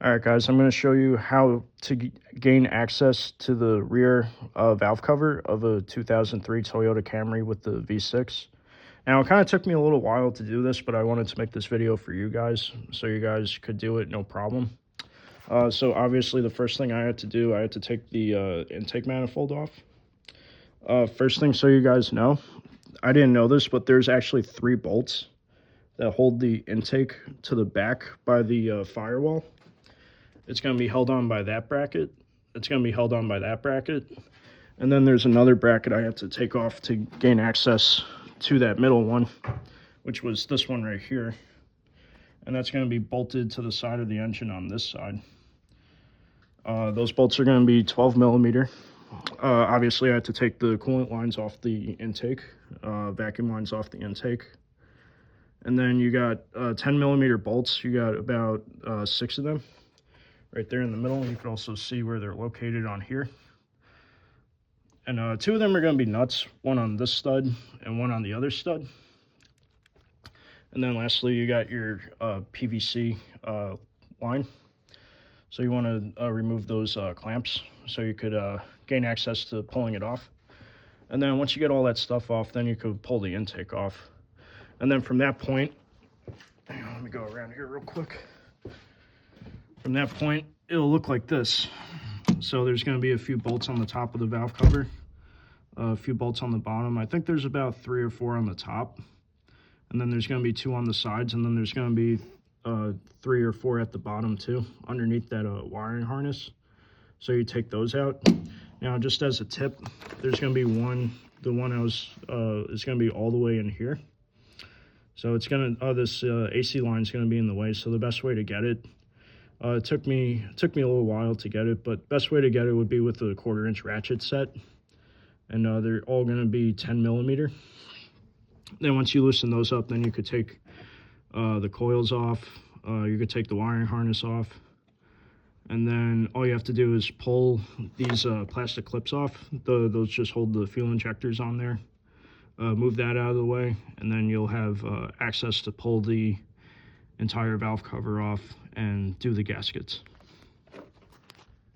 Alright guys, I'm going to show you how to gain access to the rear valve cover of a 2003 Toyota Camry with the V6. Now it kind of took me a little while to do this, but I wanted to make this video for you guys so you guys could do it no problem. So obviously the first thing I had to do, I had to take the intake manifold off. First thing, so you guys know, I didn't know this, but there's actually 3 bolts that hold the intake to the back by the firewall. It's going to be held on by that bracket. It's going to be held on by that bracket. And then there's another bracket I have to take off to gain access to that middle one, which was this one right here. And that's going to be bolted to the side of the engine on this side. Those bolts are going to be 12 millimeter. Obviously, I had to take the coolant lines off the intake, vacuum lines off the intake. And then you got 10 millimeter bolts. You got about 6 of them right there in the middle. You can also see where they're located on here. And 2 of them are going to be nuts, one on this stud and one on the other stud. And then lastly, you got your PVC line. So you want to remove those clamps so you could gain access to pulling it off. And then once you get all that stuff off, then you could pull the intake off. And then from that point, hang on, let me go around here real quick. From that point, it'll look like this. So there's going to be a few bolts on the top of the valve cover, a few bolts on the bottom. I think there's about 3 or 4 on the top. And then there's going to be 2 on the sides, and then there's going to be 3 or 4 at the bottom too, underneath that wiring harness. So you take those out. Now, just as a tip, there's going to be one. The one I was is going to be all the way in here. So it's going to this AC line is going to be in the way. So the best way to get it, it took me a little while to get it, but best way to get it would be with a 1/4-inch ratchet set, and they're all going to be 10 millimeter. Then once you loosen those up, then you could take the coils off. You could take the wiring harness off, and then all you have to do is pull these plastic clips off. Those just hold the fuel injectors on there. Move that out of the way, and then you'll have access to pull the entire valve cover off and do the gaskets.